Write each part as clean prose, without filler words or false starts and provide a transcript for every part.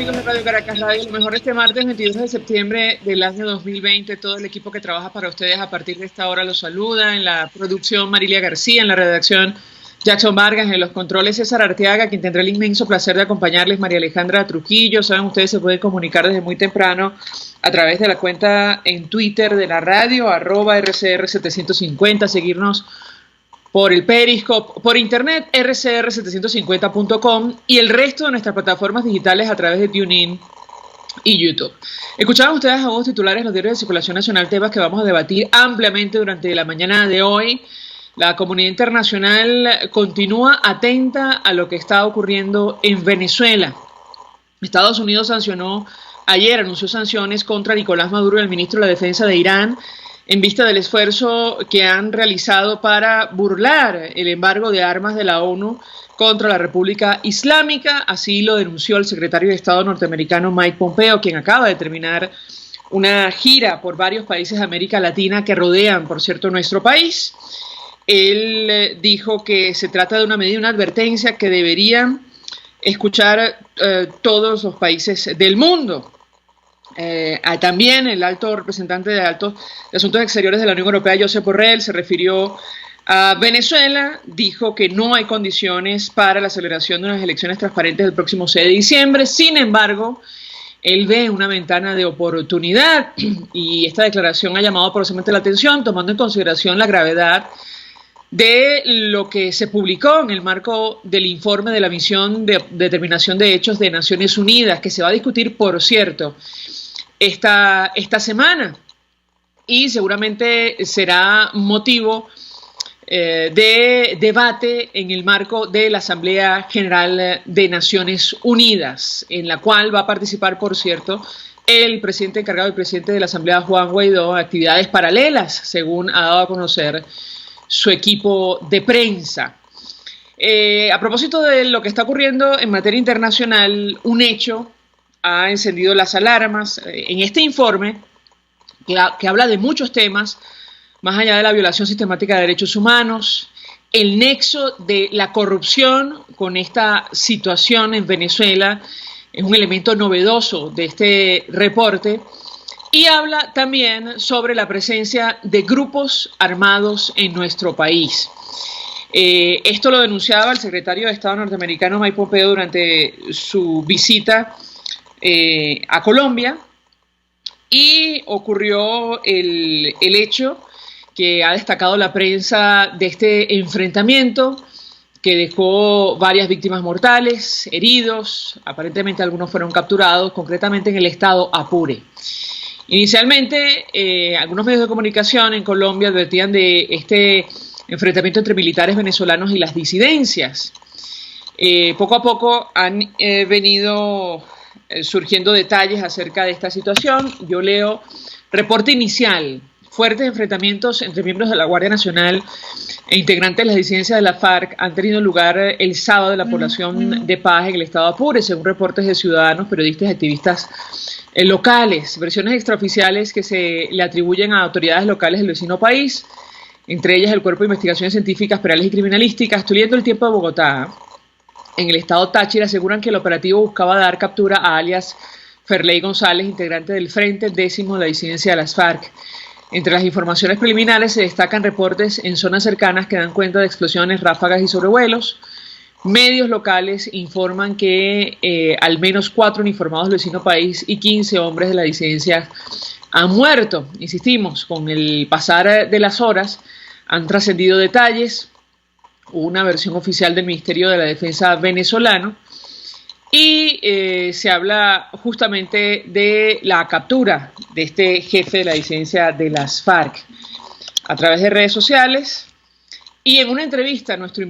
amigos de Radio Caracas Radio, lo mejor este martes 22 de septiembre del año 2020. Todo el equipo que trabaja para ustedes a partir de esta hora los saluda. En la producción Marilia García, en la redacción Jackson Vargas, en los controles César Arteaga, quien tendrá el inmenso placer de acompañarles, María Alejandra Trujillo. Saben, ustedes se pueden comunicar desde muy temprano a través de la cuenta en Twitter de la radio, @RCR750, seguirnos por el Periscope, por internet, rcr750.com y el resto de nuestras plataformas digitales a través de TuneIn y YouTube. Escuchaban ustedes a unos titulares en los diarios de circulación nacional, temas que vamos a debatir ampliamente durante la mañana de hoy. La comunidad internacional continúa atenta a lo que está ocurriendo en Venezuela. Estados Unidos anunció sanciones contra Nicolás Maduro y el ministro de la Defensa de Irán, en vista del esfuerzo que han realizado para burlar el embargo de armas de la ONU contra la República Islámica. Así lo denunció el secretario de Estado norteamericano Mike Pompeo, quien acaba de terminar una gira por varios países de América Latina que rodean, por cierto, nuestro país. Él dijo que se trata de una medida, una advertencia que deberían escuchar todos los países del mundo. También el alto representante de Asuntos Exteriores de la Unión Europea, Josep Borrell, se refirió a Venezuela, dijo que no hay condiciones para la celebración de unas elecciones transparentes el próximo 6 de diciembre. Sin embargo, él ve una ventana de oportunidad y esta declaración ha llamado poderosamente la atención, tomando en consideración la gravedad de lo que se publicó en el marco del informe de la misión de determinación de hechos de Naciones Unidas, que se va a discutir, por cierto, esta semana, y seguramente será motivo de debate en el marco de la Asamblea General de Naciones Unidas, en la cual va a participar, por cierto, el presidente encargado y presidente de la Asamblea, Juan Guaidó, actividades paralelas, según ha dado a conocer su equipo de prensa. A propósito de lo que está ocurriendo en materia internacional, un hecho ha encendido las alarmas en este informe que habla de muchos temas, más allá de la violación sistemática de derechos humanos, el nexo de la corrupción con esta situación en Venezuela es un elemento novedoso de este reporte, y habla también sobre la presencia de grupos armados en nuestro país. Esto lo denunciaba el secretario de Estado norteamericano Mike Pompeo durante su visita a Colombia, y ocurrió el hecho que ha destacado la prensa de este enfrentamiento que dejó varias víctimas mortales, heridos, aparentemente algunos fueron capturados, concretamente en el estado Apure. Inicialmente, algunos medios de comunicación en Colombia advertían de este enfrentamiento entre militares venezolanos y las disidencias. Poco a poco han venido surgiendo detalles acerca de esta situación. Yo leo: reporte inicial: fuertes enfrentamientos entre miembros de la Guardia Nacional e integrantes de las disidencias de la FARC han tenido lugar el sábado en la población de Paz, en el estado Apure, según reportes de ciudadanos, periodistas y activistas locales. Versiones extraoficiales que se le atribuyen a autoridades locales del vecino país, entre ellas el Cuerpo de Investigaciones Científicas, Penales y Criminalísticas. Estoy leyendo El Tiempo de Bogotá. En el estado Táchira aseguran que el operativo buscaba dar captura a alias Ferley González, integrante del Frente Décimo de la disidencia de las FARC. Entre las informaciones preliminares se destacan reportes en zonas cercanas que dan cuenta de explosiones, ráfagas y sobrevuelos. Medios locales informan que al menos 4 uniformados del vecino país y 15 hombres de la disidencia han muerto. Insistimos, con el pasar de las horas han trascendido detalles. Una versión oficial del Ministerio de la Defensa venezolano, y se habla justamente de la captura de este jefe de la disidencia de las FARC a través de redes sociales. Y en una entrevista, nuestro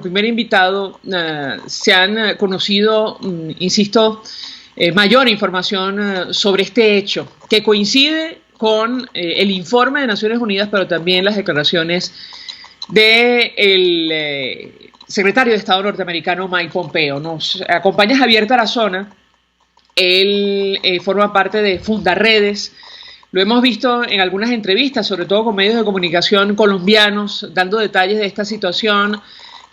primer invitado, se han conocido, insisto, mayor información sobre este hecho, que coincide con el informe de Naciones Unidas, pero también las declaraciones del secretario de Estado norteamericano Mike Pompeo. Nos acompaña Javier Tarazona. Él forma parte de Fundaredes. Lo hemos visto en algunas entrevistas, sobre todo con medios de comunicación colombianos, dando detalles de esta situación.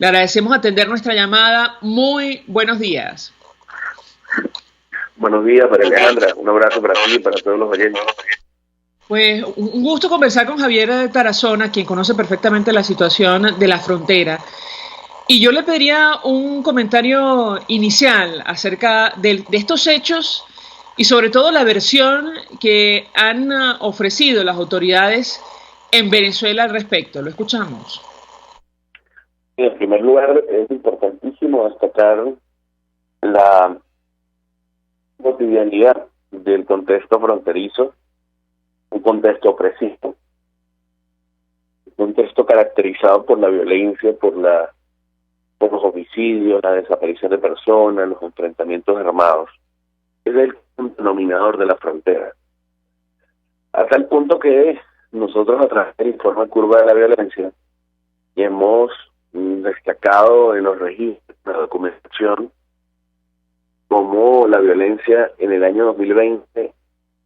Le agradecemos atender nuestra llamada. Muy buenos días. Buenos días, María Alejandra. Un abrazo para ti y para todos los oyentes. Pues un gusto conversar con Javier Tarazona, quien conoce perfectamente la situación de la frontera. Y yo le pediría un comentario inicial acerca de estos hechos y sobre todo la versión que han ofrecido las autoridades en Venezuela al respecto. Lo escuchamos. En primer lugar, es importantísimo destacar la cotidianidad del contexto fronterizo, un contexto opresivo, un contexto caracterizado por la violencia, por los homicidios, la desaparición de personas, los enfrentamientos armados. Es el denominador de la frontera. A tal punto que nosotros, a través del informe Curva de la Violencia, hemos destacado en los registros, en la documentación, como la violencia en el año 2020,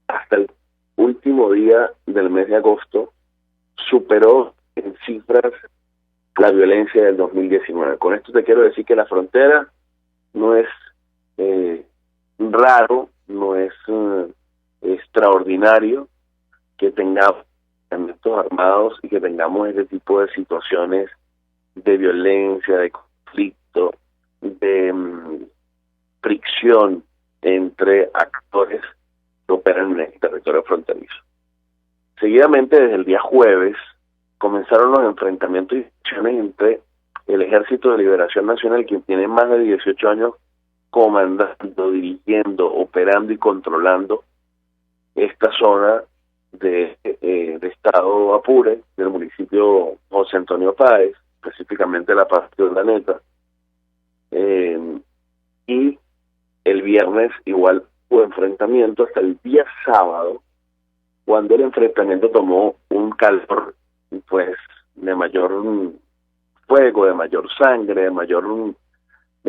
hasta el último día del mes de agosto, superó en cifras la violencia del 2019. Con esto te quiero decir que la frontera no es raro, no es extraordinario que tengamos enfrentamientos armados y que tengamos este tipo de situaciones de violencia, de conflicto, de fricción entre actores que operan en el territorio fronterizo. Seguidamente, desde el día jueves, comenzaron los enfrentamientos y fricciones entre el Ejército de Liberación Nacional, quien tiene más de 18 años comandando, dirigiendo, operando y controlando esta zona de Estado Apure, del municipio José Antonio Páez, específicamente la parte de Urdaneta, y el viernes igual hubo enfrentamiento hasta el día sábado, cuando el enfrentamiento tomó un calor pues de mayor fuego, de mayor sangre, de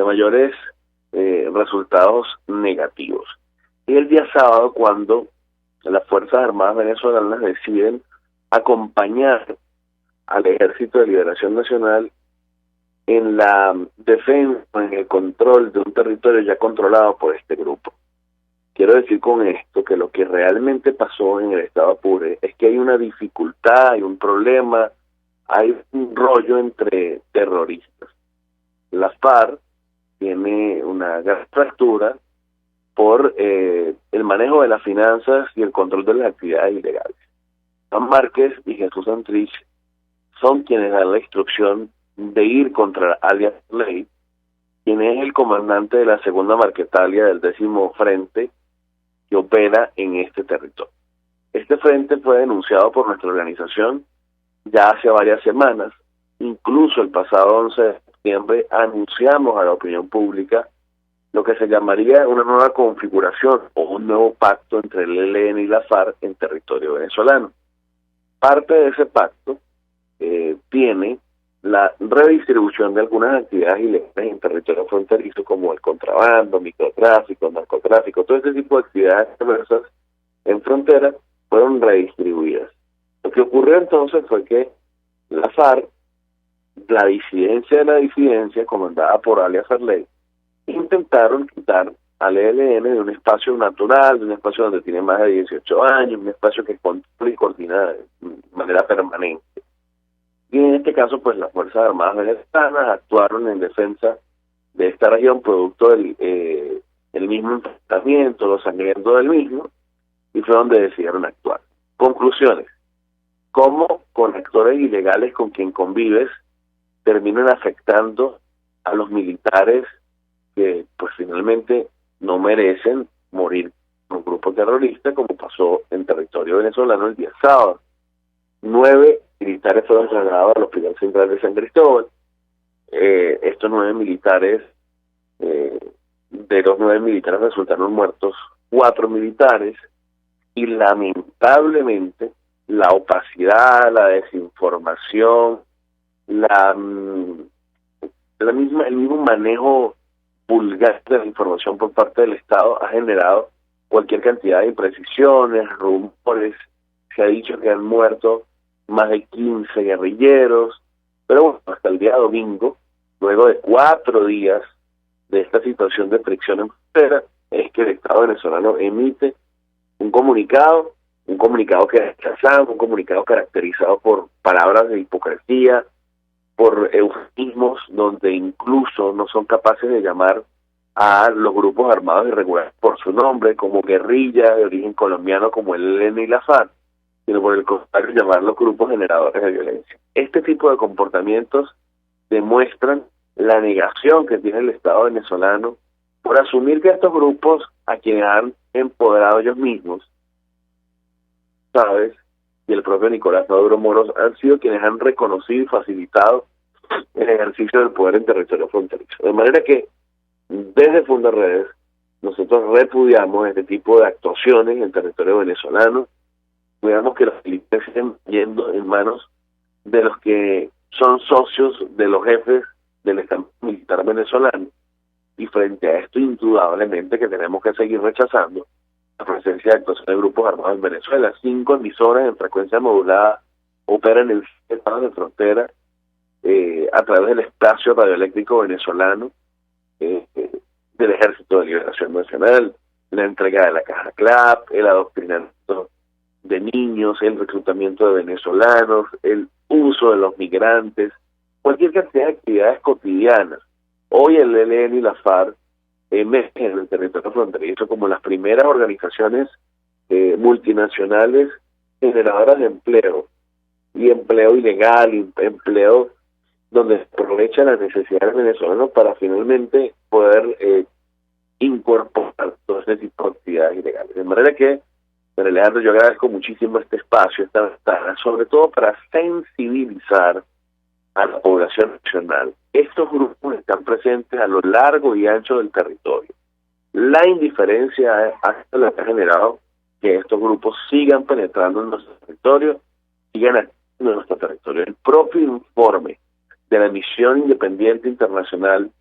mayores resultados negativos. Y el día sábado, cuando las Fuerzas Armadas venezolanas deciden acompañar al Ejército de Liberación Nacional en la defensa, en el control de un territorio ya controlado por este grupo. Quiero decir con esto que lo que realmente pasó en el Estado Apure es que hay una dificultad, hay un problema, hay un rollo entre terroristas. La FARC tiene una gran fractura por el manejo de las finanzas y el control de las actividades ilegales. Juan Márquez y Jesús Santrich son quienes dan la instrucción de ir contra alias Ley, quien es el comandante de la segunda Marquetalia del 10º Frente que opera en este territorio. Este frente fue denunciado por nuestra organización ya hace varias semanas. Incluso el pasado 11 de septiembre anunciamos a la opinión pública lo que se llamaría una nueva configuración o un nuevo pacto entre el ELN y la FARC en territorio venezolano. Parte de ese pacto tiene la redistribución de algunas actividades ilegales en territorio fronterizo, como el contrabando, microtráfico, narcotráfico, todo este tipo de actividades diversas en frontera fueron redistribuidas. Lo que ocurrió entonces fue que la FARC, la disidencia de la disidencia, comandada por alias Arley, intentaron quitar al ELN de un espacio natural, de un espacio donde tiene más de 18 años, un espacio que controla y coordina de manera permanente. Y en este caso, pues las Fuerzas Armadas venezolanas actuaron en defensa de esta región, producto del el mismo enfrentamiento, lo sangriento del mismo, y fue donde decidieron actuar. Conclusiones: cómo con actores ilegales con quien convives terminan afectando a los militares que pues finalmente no merecen morir con un grupo terrorista, como pasó en territorio venezolano el día sábado. 9 militares fueron trasladados al Hospital Central de San Cristóbal. Estos 9 militares, de los 9 militares resultaron muertos 4 militares, y lamentablemente la opacidad, la desinformación, el mismo manejo vulgar de la información por parte del Estado ha generado cualquier cantidad de imprecisiones, rumores. Se ha dicho que han muerto más de 15 guerrilleros, pero bueno, hasta el día domingo, luego de 4 días de esta situación de fricción en frontera, es que el Estado venezolano emite un comunicado que es rechazado, un comunicado caracterizado por palabras de hipocresía, por eufemismos donde incluso no son capaces de llamar a los grupos armados irregulares por su nombre, como guerrilla de origen colombiano como el ELN y la FARC, sino por el contrario llamarlos grupos generadores de violencia. Este tipo de comportamientos demuestran la negación que tiene el Estado venezolano por asumir que estos grupos, a quienes han empoderado ellos mismos, ¿sabes?, y el propio Nicolás Maduro Moros, han sido quienes han reconocido y facilitado el ejercicio del poder en territorio fronterizo. De manera que, desde Fundaredes, nosotros repudiamos este tipo de actuaciones en el territorio venezolano. Cuidamos que los militares estén yendo en manos de los que son socios de los jefes del Estado militar venezolano. Y frente a esto, indudablemente que tenemos que seguir rechazando la presencia de actuación de grupos armados en Venezuela. 5 emisoras en frecuencia modulada operan en 7 estados de frontera a través del espacio radioeléctrico venezolano, del Ejército de Liberación Nacional, la entrega de la caja CLAP, el adoctrinamiento de niños, el reclutamiento de venezolanos, el uso de los migrantes, cualquier cantidad de actividades cotidianas. Hoy el ELN y la FARC emergen en el territorio fronterizo como las primeras organizaciones multinacionales generadoras de empleo, y empleo ilegal, empleo donde se aprovechan las necesidades venezolanas para finalmente poder incorporar todo ese tipo de actividades ilegales. De manera que, Alejandro, yo agradezco muchísimo este espacio, esta ventana, sobre todo para sensibilizar a la población nacional. Estos grupos están presentes a lo largo y ancho del territorio. La indiferencia ha lo que ha generado que estos grupos sigan penetrando en nuestro territorio, sigan activos en nuestro territorio. El propio informe de la Misión Independiente Internacional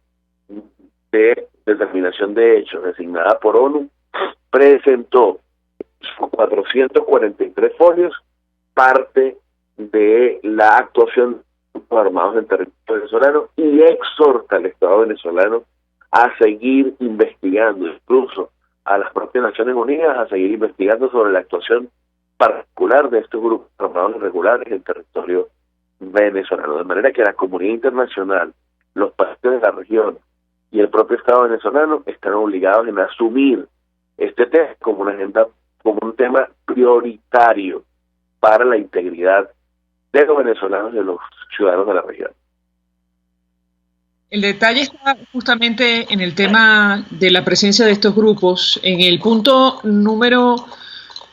de Determinación de Hechos, designada por ONU, presentó 443 folios, parte de la actuación de grupos armados en territorio venezolano, y exhorta al Estado venezolano a seguir investigando, incluso a las propias Naciones Unidas, a seguir investigando sobre la actuación particular de estos grupos armados irregulares en territorio venezolano. De manera que la comunidad internacional, los países de la región y el propio Estado venezolano están obligados en asumir este tema como una agenda, como un tema prioritario para la integridad de los venezolanos y de los ciudadanos de la región. El detalle está justamente en el tema de la presencia de estos grupos, en el punto número,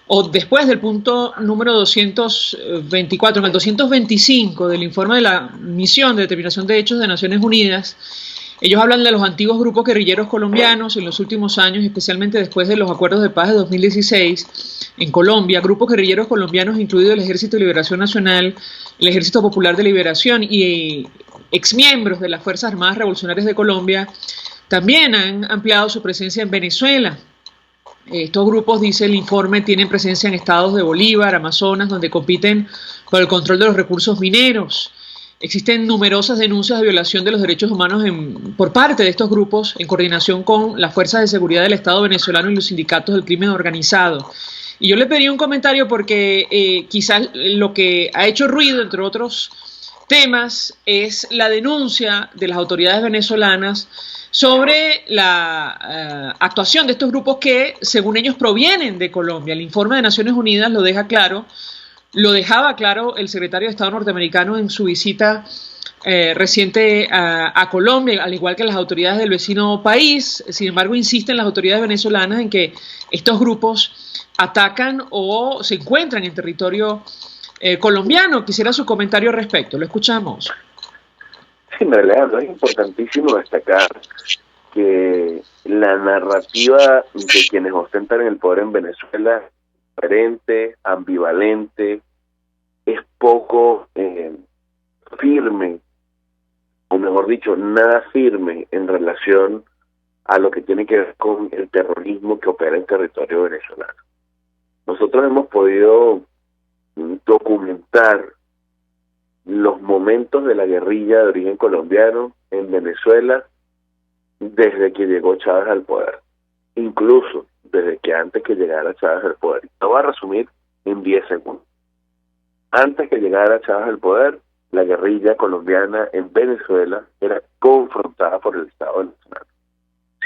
o después del punto número 224, en el 225 del informe de la Misión de Determinación de Hechos de Naciones Unidas. Ellos hablan de los antiguos grupos guerrilleros colombianos en los últimos años, especialmente después de los acuerdos de paz de 2016 en Colombia. Grupos guerrilleros colombianos, incluido el Ejército de Liberación Nacional, el Ejército Popular de Liberación y exmiembros de las Fuerzas Armadas Revolucionarias de Colombia, también han ampliado su presencia en Venezuela. Estos grupos, dice el informe, tienen presencia en estados de Bolívar, Amazonas, donde compiten por el control de los recursos mineros. Existen numerosas denuncias de violación de los derechos humanos por parte de estos grupos en coordinación con las fuerzas de seguridad del Estado venezolano y los sindicatos del crimen organizado. Y yo le pedí un comentario porque quizás lo que ha hecho ruido, entre otros temas, es la denuncia de las autoridades venezolanas sobre la actuación de estos grupos que, según ellos, provienen de Colombia. El informe de Naciones Unidas lo deja claro. Lo dejaba claro el secretario de Estado norteamericano en su visita reciente a Colombia, al igual que las autoridades del vecino país. Sin embargo, insisten las autoridades venezolanas en que estos grupos atacan o se encuentran en territorio colombiano. Quisiera su comentario al respecto. Lo escuchamos. Sí, Alejandro, es importantísimo destacar que la narrativa de quienes ostentan el poder en Venezuela diferente, ambivalente, es poco firme, o mejor dicho, nada firme en relación a lo que tiene que ver con el terrorismo que opera en territorio venezolano. Nosotros hemos podido documentar los momentos de la guerrilla de origen colombiano en Venezuela desde que llegó Chávez al poder. incluso desde que antes que llegara Chávez al poder. Lo voy a resumir en 10 segundos. Antes que llegara Chávez al poder, la guerrilla colombiana en Venezuela era confrontada por el Estado venezolano.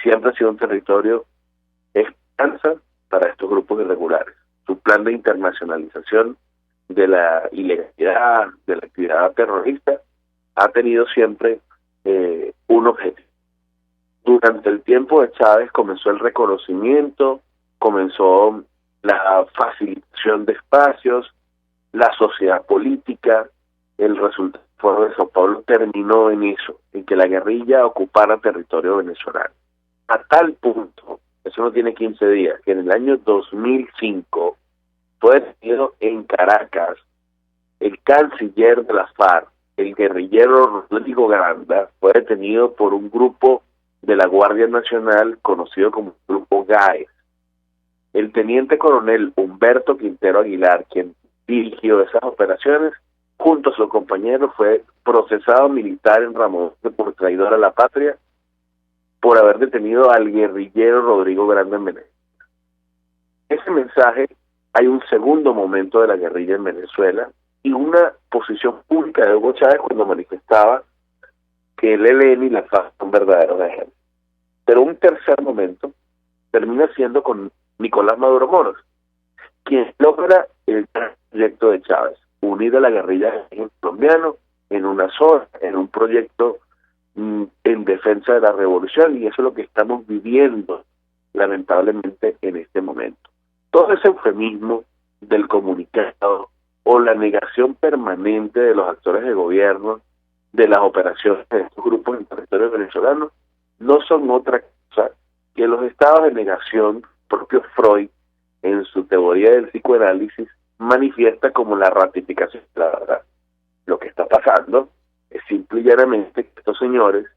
Siempre ha sido un territorio esperanza para estos grupos irregulares. Su plan de internacionalización de la ilegalidad, de la actividad terrorista, ha tenido siempre un objetivo. Durante el tiempo de Chávez comenzó el reconocimiento, comenzó la facilitación de espacios, la sociedad política. El resultado del Foro de Sao Paulo terminó en eso, en que la guerrilla ocupara territorio venezolano. A tal punto, eso no tiene 15 días, que en el año 2005 fue detenido en Caracas el canciller de la FARC, el guerrillero Rodrigo Granda, fue detenido por un grupo de la Guardia Nacional conocido como Grupo GAES. El teniente coronel Humberto Quintero Aguilar, quien dirigió esas operaciones, junto a su compañero, fue procesado militar en Ramón por traidor a la patria por haber detenido al guerrillero Rodrigo Granda en Venezuela. Ese mensaje, hay un segundo momento de la guerrilla en Venezuela y una posición pública de Hugo Chávez cuando manifestaba que el ELN y la FARC son verdaderos ejemplos. Pero un tercer momento termina siendo con Nicolás Maduro Moros, quien logra el proyecto de Chávez, unir a la guerrilla colombiana en una zona, en un proyecto en defensa de la revolución, y eso es lo que estamos viviendo lamentablemente en este momento. Todo ese eufemismo del comunicado o la negación permanente de los actores de gobierno de las operaciones de estos grupos en territorio venezolano no son otra cosa que los estados de negación. Propio Freud, en su teoría del psicoanálisis, manifiesta como la ratificación de la verdad. Lo que está pasando es simple y llanamente que estos señores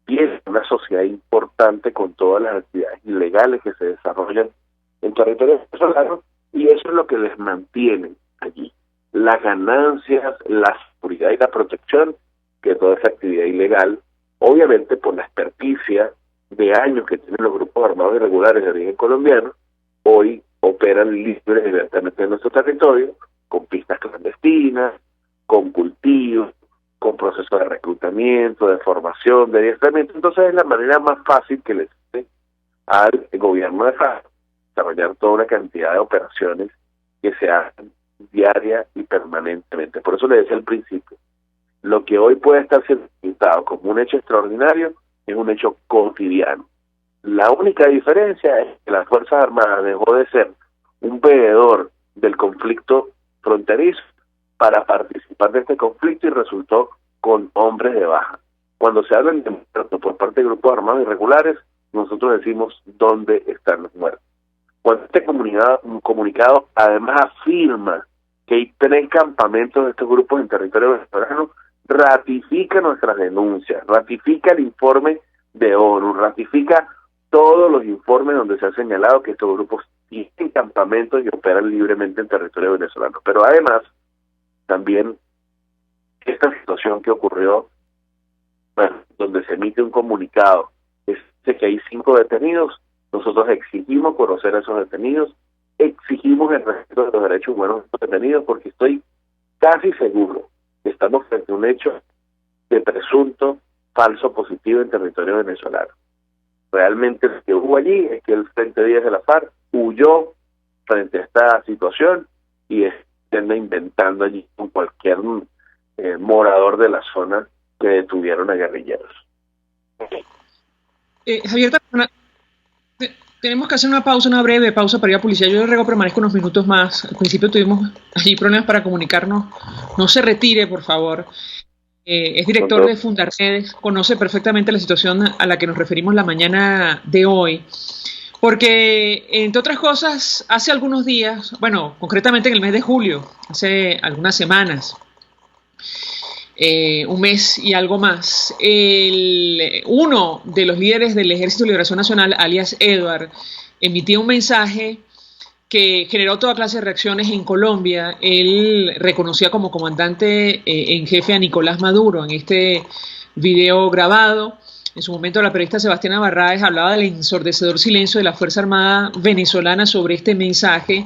tienen una sociedad importante con todas las actividades ilegales que se desarrollan en territorio venezolano, y eso es lo que les mantiene allí. Las ganancias, la seguridad y la protección que toda esa actividad ilegal, obviamente por la experticia de años que tienen los grupos armados irregulares de origen colombiano, hoy operan libres y abiertamente en nuestro territorio, con pistas clandestinas, con cultivos, con procesos de reclutamiento, de formación, de adiestramiento. Entonces es la manera más fácil que les hace al gobierno de FARC desarrollar toda una cantidad de operaciones que se hacen diaria y permanentemente. Por eso le decía al principio, lo que hoy puede estar siendo pintado como un hecho extraordinario es un hecho cotidiano. La única diferencia es que las Fuerzas Armadas dejó de ser un veedor del conflicto fronterizo para participar de este conflicto y resultó con hombres de baja. Cuando se habla de muertos por parte de grupos armados irregulares, nosotros decimos dónde están los muertos. Cuando este comunicado además afirma que hay 3 campamentos de estos grupos en territorio venezolano, ratifica nuestras denuncias, ratifica el informe de ONU, ratifica todos los informes donde se ha señalado que estos grupos tienen campamentos y operan libremente en territorio venezolano. Pero además, también esta situación que ocurrió, donde se emite un comunicado, es que hay 5 detenidos, nosotros exigimos conocer a esos detenidos, exigimos el respeto de los derechos humanos de estos detenidos, porque estoy casi seguro que estamos frente a un hecho de presunto falso positivo en territorio venezolano. Realmente lo que hubo allí es que el Frente 10 de la FARC huyó frente a esta situación y está inventando allí con cualquier morador de la zona que detuvieron a guerrilleros. Javier, tenemos que hacer una breve pausa para ir a policía. Yo le ruego permanezca unos minutos más. Al principio tuvimos allí problemas para comunicarnos. No se retire, por favor. Es director de Fundarredes, conoce perfectamente la situación a la que nos referimos la mañana de hoy, porque, entre otras cosas, hace algunos días, bueno, concretamente en el mes de julio, hace algunas semanas, un mes y algo más, uno de los líderes del Ejército de Liberación Nacional, alias Edward, emitió un mensaje que generó toda clase de reacciones en Colombia. Él reconocía como comandante en jefe a Nicolás Maduro en este video grabado, En su momento la periodista Sebastiana Barraez hablaba del ensordecedor silencio de la Fuerza Armada venezolana sobre este mensaje.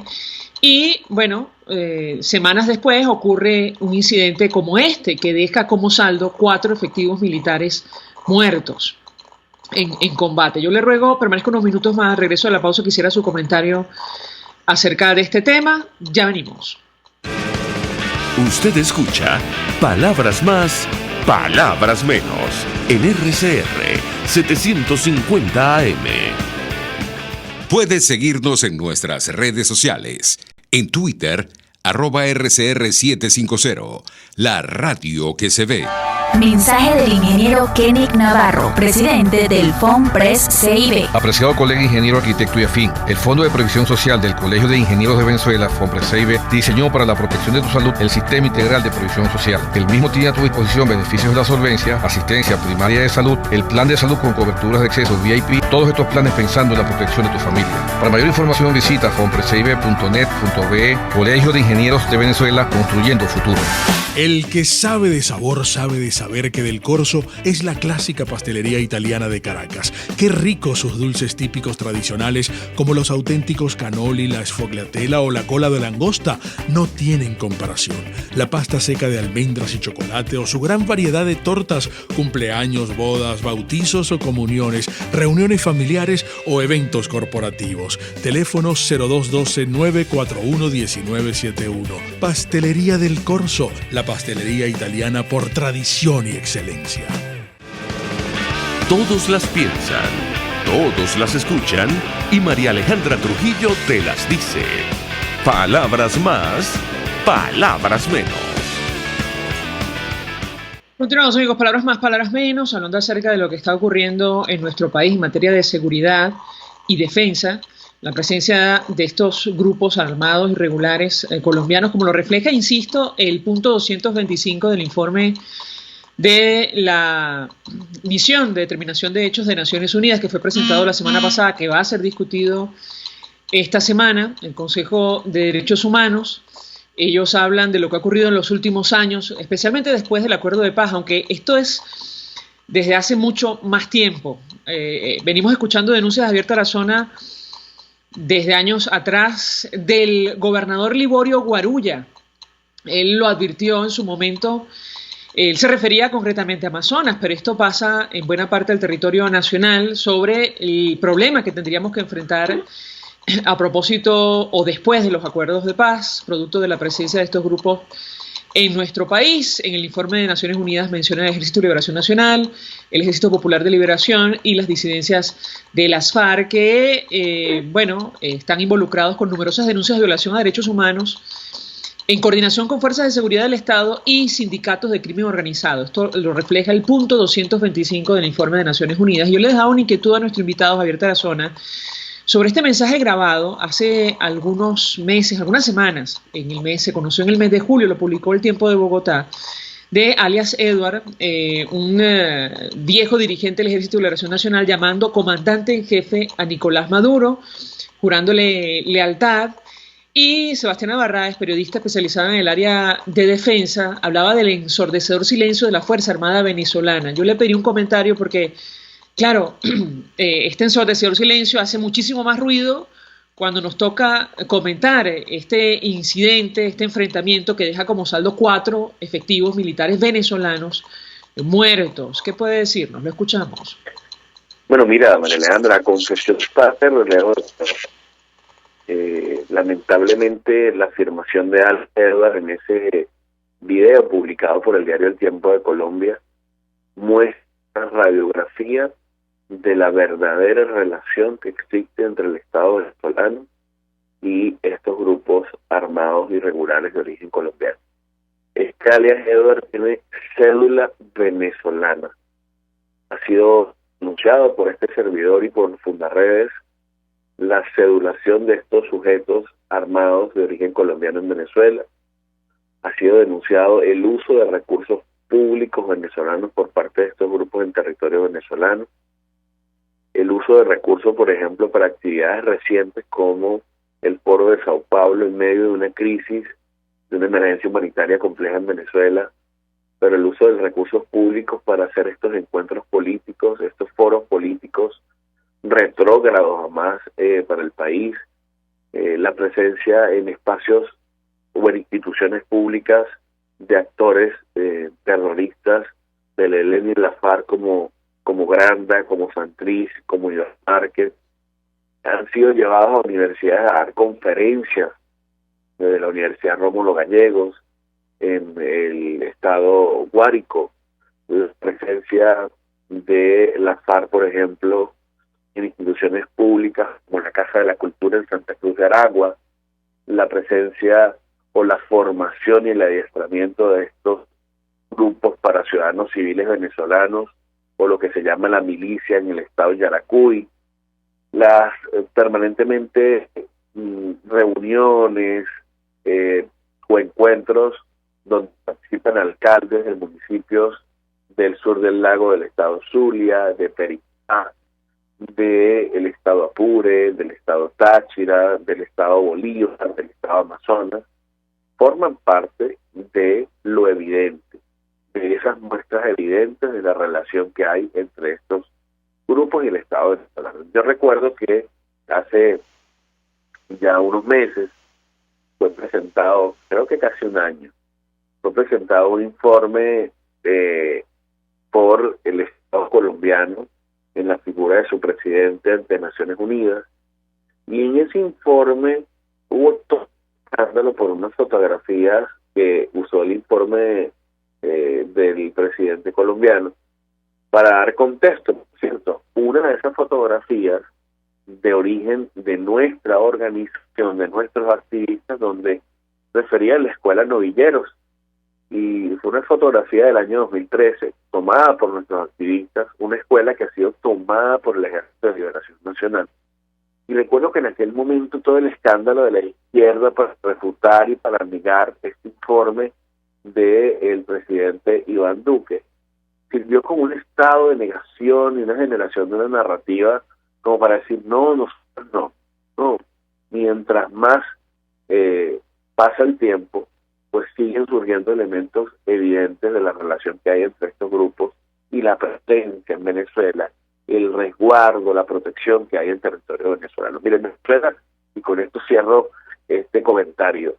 Y bueno, semanas después ocurre un incidente como este, que deja como saldo 4 efectivos militares muertos en combate. Yo le ruego, permanezco unos minutos más, regreso a la pausa, quisiera su comentario acerca de este tema. Ya venimos. Usted escucha Palabras Más, Palabras Menos, en RCR 750 AM. Puedes seguirnos en nuestras redes sociales. En Twitter, @RCR750, la radio que se ve. Mensaje del ingeniero Kenick Navarro, presidente del FOMPRES CIB. Apreciado colega ingeniero, arquitecto y afín, el Fondo de Previsión Social del Colegio de Ingenieros de Venezuela, FOMPRES CIB, diseñó para la protección de tu salud el Sistema Integral de Previsión Social. El mismo tiene a tu disposición beneficios de la solvencia, asistencia primaria de salud, el plan de salud con coberturas de acceso VIP, todos estos planes pensando en la protección de tu familia. Para mayor información visita fomprescibe.net.be. Colegio de Ingenieros de Venezuela, construyendo futuro. El que sabe de sabor sabe de saber que Del Corso es la clásica pastelería italiana de Caracas. Qué ricos sus dulces típicos tradicionales, como los auténticos cannoli, la sfogliatella o la cola de langosta, no tienen comparación. La pasta seca de almendras y chocolate o su gran variedad de tortas, cumpleaños, bodas, bautizos o comuniones, reuniones familiares o eventos corporativos. Teléfono 0212-941-1971. Pastelería Del Corso, la pastelería italiana por tradición y excelencia. Todos las piensan, todos las escuchan y María Alejandra Trujillo te las dice. Palabras más, palabras menos. Continuamos, amigos, palabras más, palabras menos, hablando acerca de lo que está ocurriendo en nuestro país en materia de seguridad y defensa. La presencia de estos grupos armados irregulares colombianos, como lo refleja, insisto, el punto 225 del informe de la misión de determinación de hechos de Naciones Unidas, que fue presentado la semana pasada, que va a ser discutido esta semana en el Consejo de Derechos Humanos. Ellos hablan de lo que ha ocurrido en los últimos años, especialmente después del acuerdo de paz, aunque esto es desde hace mucho más tiempo. Venimos escuchando denuncias de Javier Tarazona desde años atrás del gobernador Liborio Guarulla. Él lo advirtió en su momento, él se refería concretamente a Amazonas, pero esto pasa en buena parte del territorio nacional, sobre el problema que tendríamos que enfrentar a propósito o después de los acuerdos de paz, producto de la presencia de estos grupos en nuestro país. En el informe de Naciones Unidas menciona el Ejército de Liberación Nacional, el Ejército Popular de Liberación y las disidencias de las FARC que, están involucrados con numerosas denuncias de violación a derechos humanos en coordinación con fuerzas de seguridad del Estado y sindicatos de crimen organizado. Esto lo refleja el punto 225 del informe de Naciones Unidas. Yo les daba una inquietud a nuestro invitado Javier Tarazona sobre este mensaje grabado hace algunos meses, algunas semanas, se conoció en el mes de julio, lo publicó El Tiempo de Bogotá, de alias Edward, un viejo dirigente del Ejército de Liberación Nacional, llamando comandante en jefe a Nicolás Maduro, jurándole lealtad. Y Sebastiana Barraez, periodista especializada en el área de defensa, hablaba del ensordecedor silencio de la Fuerza Armada venezolana. Yo le pedí un comentario porque, claro, este ensordecedor silencio hace muchísimo más ruido cuando nos toca comentar este incidente, este enfrentamiento que deja como saldo 4 efectivos militares venezolanos muertos. ¿Qué puede decirnos? Lo escuchamos. Bueno, mira, María Alejandra, confesión parte lamentablemente la afirmación de Edward en ese video publicado por el diario El Tiempo de Colombia muestra radiografía de la verdadera relación que existe entre el Estado venezolano y estos grupos armados irregulares de origen colombiano. Este alias Edward tiene cédula venezolana. Ha sido anunciado por este servidor y por Fundaredes la cedulación de estos sujetos armados de origen colombiano en Venezuela. Ha sido denunciado el uso de recursos públicos venezolanos por parte de estos grupos en territorio venezolano. El uso de recursos, por ejemplo, para actividades recientes como el Foro de Sao Paulo en medio de una crisis, de una emergencia humanitaria compleja en Venezuela, pero el uso de recursos públicos para hacer estos encuentros políticos, estos foros políticos retrógrados además para el país, la presencia en espacios o en instituciones públicas de actores terroristas del ELN y la FARC como Granda, como Santrich, como Iván Márquez, han sido llevados a universidades a dar conferencias de la Universidad Rómulo Gallegos, en el estado Guárico, la presencia de la FARC, por ejemplo, en instituciones públicas como la Casa de la Cultura en Santa Cruz de Aragua, la presencia o la formación y el adiestramiento de estos grupos para ciudadanos civiles venezolanos, o lo que se llama la milicia en el estado Yaracuy, las permanentemente reuniones o encuentros donde participan alcaldes de municipios del sur del lago del estado Zulia, de Pericá, del estado Apure, del estado Táchira, del estado Bolívar, del estado Amazonas, forman parte de lo evidente, de esas muestras evidentes de la relación que hay entre estos grupos y el Estado venezolano. Yo recuerdo que hace ya unos meses fue presentado, creo que casi un año, fue presentado un informe por el Estado colombiano en la figura de su presidente ante Naciones Unidas, y en ese informe hubo todo escándalo por unas fotografías que usó el informe del presidente colombiano para dar contexto. Por cierto, una de esas fotografías de origen de nuestra organización, de nuestros activistas, donde refería a la escuela Novilleros, y fue una fotografía del año 2013 tomada por nuestros activistas, una escuela que ha sido tomada por el Ejército de Liberación Nacional. Y recuerdo que en aquel momento todo el escándalo de la izquierda para refutar y para negar este informe del presidente Iván Duque sirvió como un estado de negación y una generación de una narrativa como para decir no, mientras más pasa el tiempo, pues siguen surgiendo elementos evidentes de la relación que hay entre estos grupos y la presencia en Venezuela, el resguardo, la protección que hay en territorio venezolano. Miren, Venezuela, y con esto cierro este comentario,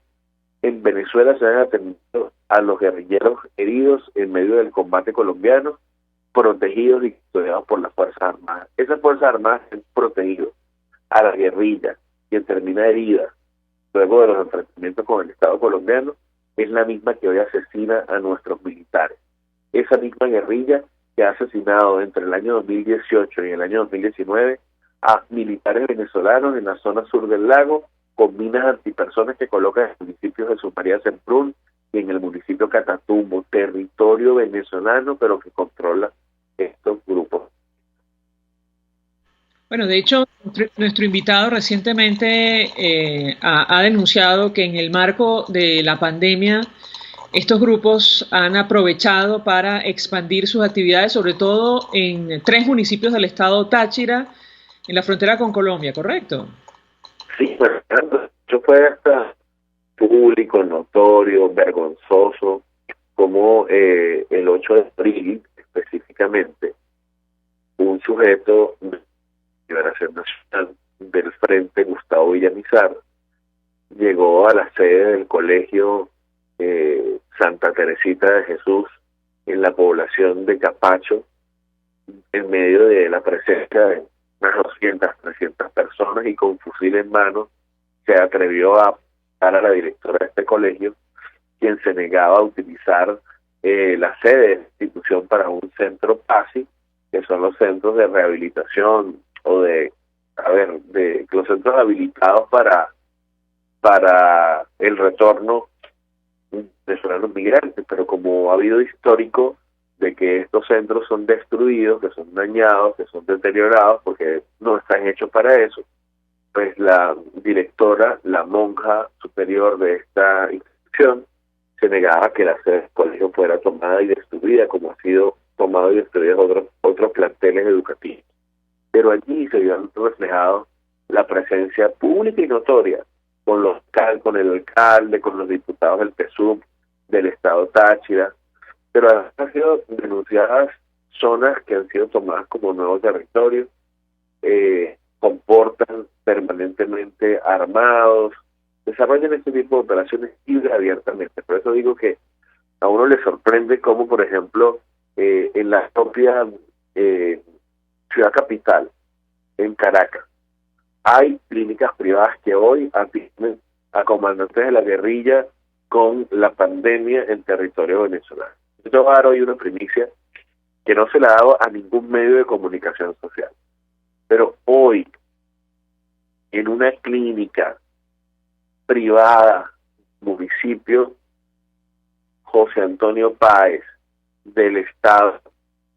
en Venezuela se han atendido a los guerrilleros heridos en medio del combate colombiano, protegidos y custodiados por las Fuerzas Armadas. Esas Fuerzas Armadas han protegido a la guerrilla, quien termina herida luego de los enfrentamientos con el Estado colombiano, es la misma que hoy asesina a nuestros militares. Esa misma guerrilla que ha asesinado entre el año 2018 y el año 2019 a militares venezolanos en la zona sur del lago, con minas antipersonas que colocan en el municipio de Jesús María Semprún y en el municipio Catatumbo, territorio venezolano, pero que controla estos grupos. Bueno, de hecho, nuestro invitado recientemente ha denunciado que en el marco de la pandemia estos grupos han aprovechado para expandir sus actividades, sobre todo en 3 municipios del estado Táchira, en la frontera con Colombia, ¿correcto? Sí, Fernando, eso fue hasta público, notorio, vergonzoso, como el 8 de abril específicamente, un sujeto de Liberación Nacional del Frente, Gustavo Villamizar, llegó a la sede del colegio Santa Teresita de Jesús en la población de Capacho, en medio de la presencia de unas 200, 300 personas, y con fusil en mano se atrevió a dar a la directora de este colegio, quien se negaba a utilizar la sede de la institución para un centro PASI, que son los centros de rehabilitación o de los centros habilitados para el retorno de venezolanos migrantes, pero como ha habido histórico de que estos centros son destruidos, que son dañados, que son deteriorados, porque no están hechos para eso, pues la directora, la monja superior de esta institución, se negaba a que la sede del colegio fuera tomada y destruida, como ha sido tomado y destruido otros planteles educativos. Pero allí se vio reflejado la presencia pública y notoria con el alcalde, con los diputados del PSUV, del estado Táchira, pero han sido denunciadas zonas que han sido tomadas como nuevos territorios, comportan permanentemente armados, desarrollan este tipo de operaciones abiertamente. Por eso digo que a uno le sorprende cómo, por ejemplo, en la propia ciudad capital, en Caracas, hay clínicas privadas que hoy atienden a comandantes de la guerrilla con la pandemia en territorio venezolano. Yo te voy a dar hoy una primicia que no se la ha dado a ningún medio de comunicación social. Pero hoy, en una clínica privada, municipio José Antonio Páez, del estado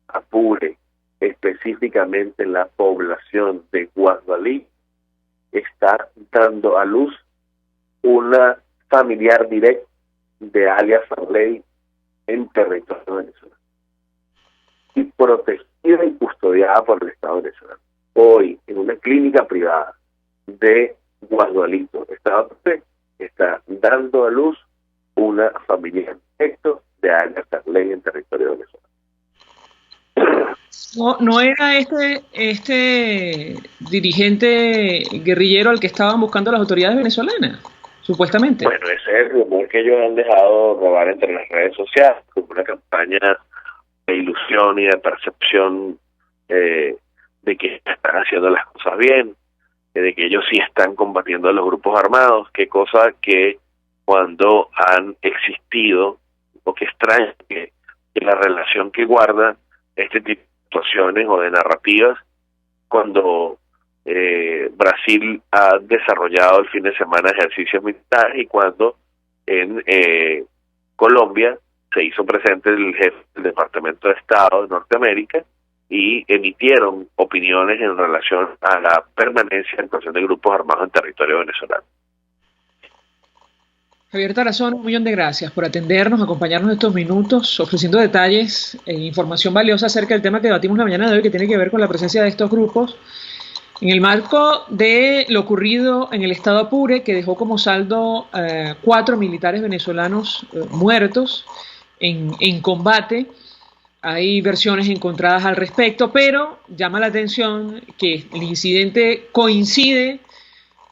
Apure, específicamente en la población de Guasdualí, está dando a luz una familiar directa de alias Farley en territorio venezolano y protegida y custodiada por el Estado venezolano. Hoy, en una clínica privada de Guasdualito, Estado Apure, está dando a luz una familiar directa de alias Farley en territorio venezolano. No era este dirigente guerrillero al que estaban buscando las autoridades venezolanas, supuestamente. Bueno, ese es el rumor que ellos han dejado robar entre las redes sociales, como una campaña de ilusión y de percepción de que están haciendo las cosas bien, de que ellos sí están combatiendo a los grupos armados, que cosa que cuando han existido, o que extraña que la relación que guarda este tipo de situaciones o de narrativas, cuando Brasil ha desarrollado el fin de semana ejercicios militares y cuando en Colombia se hizo presente el jefe del Departamento de Estado de Norteamérica y emitieron opiniones en relación a la permanencia en cuestión de grupos armados en territorio venezolano. Javier Tarazona, un millón de gracias por atendernos, acompañarnos estos minutos, ofreciendo detalles e información valiosa acerca del tema que debatimos la mañana de hoy, que tiene que ver con la presencia de estos grupos en el marco de lo ocurrido en el estado Apure, que dejó como saldo 4 militares venezolanos muertos en combate. Hay versiones encontradas al respecto, pero llama la atención que el incidente coincide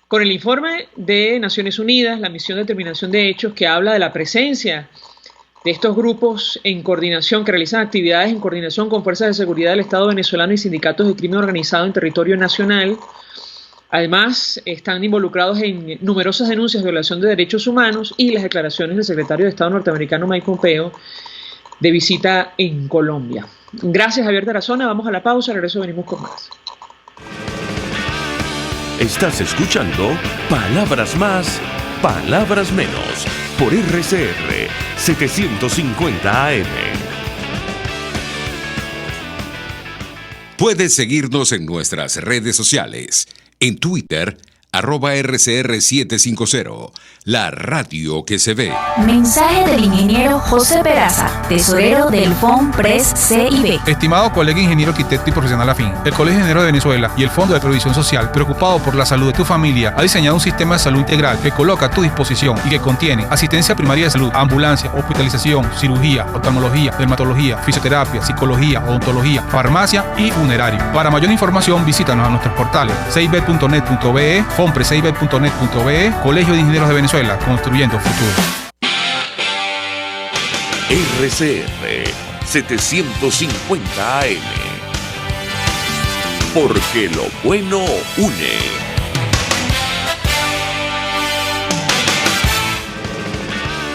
con el informe de Naciones Unidas, la misión de determinación de hechos, que habla de la presencia de estos grupos en coordinación, que realizan actividades en coordinación con fuerzas de seguridad del Estado venezolano y sindicatos de crimen organizado en territorio nacional. Además, están involucrados en numerosas denuncias de violación de derechos humanos y las declaraciones del secretario de Estado norteamericano Mike Pompeo de visita en Colombia. Gracias, Javier Tarazona. Vamos a la pausa, regreso, venimos con más. Estás escuchando Palabras Más, Palabras Menos, por RCR 750 AM. Puedes seguirnos en nuestras redes sociales. En Twitter, @RCR750, la radio que se ve. Mensaje del ingeniero José Peraza, tesorero del FOMPRES CIB. Estimado colega ingeniero arquitecto y profesional afín, el Colegio de Ingenieros de Venezuela y el Fondo de Previsión Social, preocupado por la salud de tu familia, ha diseñado un sistema de salud integral que coloca a tu disposición y que contiene asistencia primaria de salud, ambulancia, hospitalización, cirugía, oftalmología, dermatología, fisioterapia, psicología, odontología, farmacia y funerario. Para mayor información, visítanos a nuestros portales cib.net.be, FOMPRESCIB.net.be, Colegio de Ingenieros de Venezuela, construyendo futuro. RCR 750 AM. Porque lo bueno une.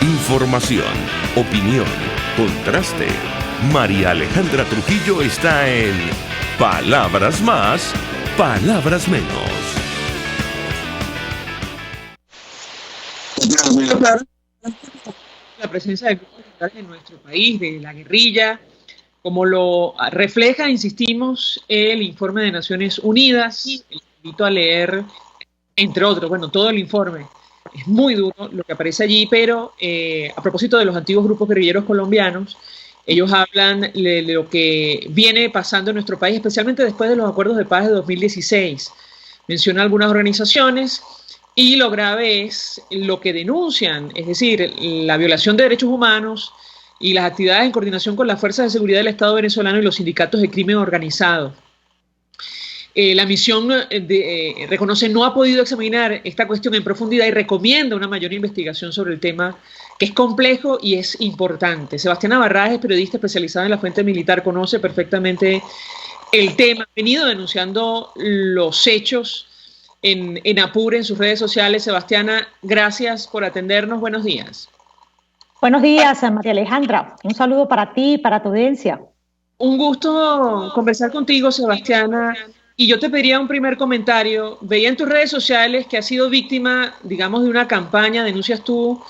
Información, opinión, contraste. María Alejandra Trujillo está en Palabras Más, Palabras Menos. La presencia de grupos militares en nuestro país, de la guerrilla, como lo refleja, insistimos, el informe de Naciones Unidas. Les invito a leer, entre otros, bueno, todo el informe. Es muy duro lo que aparece allí, pero a propósito de los antiguos grupos guerrilleros colombianos, ellos hablan de lo que viene pasando en nuestro país, especialmente después de los acuerdos de paz de 2016. Menciona algunas organizaciones. Y lo grave es lo que denuncian, es decir, la violación de derechos humanos, y las actividades en coordinación con las fuerzas de seguridad del Estado venezolano y los sindicatos de crimen organizado. La misión reconoce no ha podido examinar esta cuestión en profundidad y recomienda una mayor investigación sobre el tema, que es complejo y es importante. Sebastiana Barradas es periodista especializada en la fuente militar, conoce perfectamente el tema, ha venido denunciando los hechos en Apure en sus redes sociales. Sebastiana, gracias por atendernos, buenos días. Buenos días, María Alejandra, un saludo para ti y para tu audiencia. Un gusto conversar contigo, Sebastiana. Y yo te pediría un primer comentario. Veía en tus redes sociales que has sido víctima, digamos, de una campaña, denuncias tú,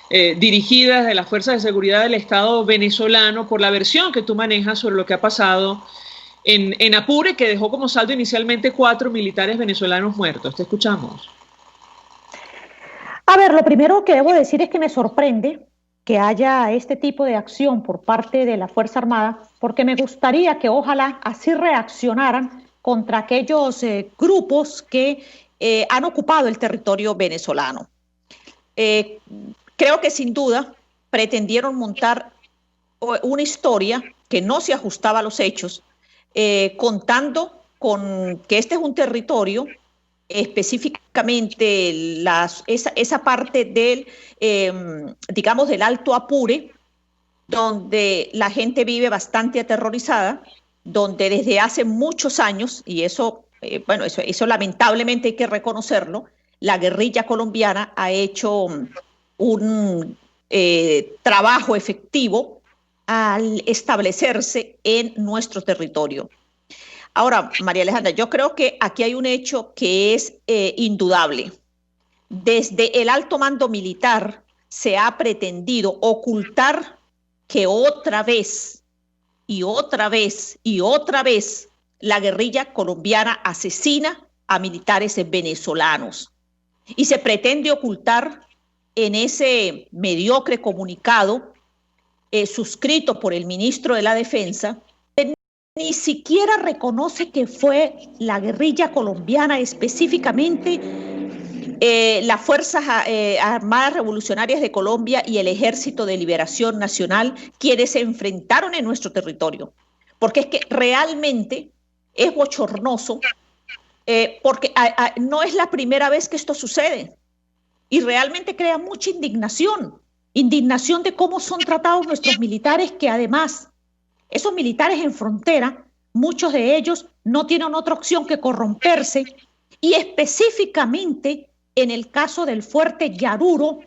dirigida desde las fuerzas de seguridad del Estado venezolano por la versión que tú manejas sobre lo que ha pasado en Apure, que dejó como saldo inicialmente 4 militares venezolanos muertos. Te escuchamos. A ver, lo primero que debo decir es que me sorprende que haya este tipo de acción por parte de la Fuerza Armada, porque me gustaría que ojalá así reaccionaran contra aquellos grupos que han ocupado el territorio venezolano. Creo que sin duda pretendieron montar una historia que no se ajustaba a los hechos, contando con que este es un territorio, específicamente esa parte del, digamos, del Alto Apure, donde la gente vive bastante aterrorizada, donde desde hace muchos años, y eso, eso lamentablemente hay que reconocerlo, la guerrilla colombiana ha hecho un trabajo efectivo al establecerse en nuestro territorio. Ahora, María Alejandra, yo creo que aquí hay un hecho que es indudable. Desde el alto mando militar se ha pretendido ocultar que otra vez y otra vez y otra vez la guerrilla colombiana asesina a militares venezolanos. Y se pretende ocultar en ese mediocre comunicado suscrito por el ministro de la Defensa, que ni siquiera reconoce que fue la guerrilla colombiana, específicamente las Fuerzas Armadas Revolucionarias de Colombia y el Ejército de Liberación Nacional, quienes se enfrentaron en nuestro territorio. Porque es que realmente es bochornoso, porque no es la primera vez que esto sucede. Y realmente crea mucha indignación de cómo son tratados nuestros militares, que además, esos militares en frontera, muchos de ellos no tienen otra opción que corromperse, y específicamente en el caso del fuerte Yaruro,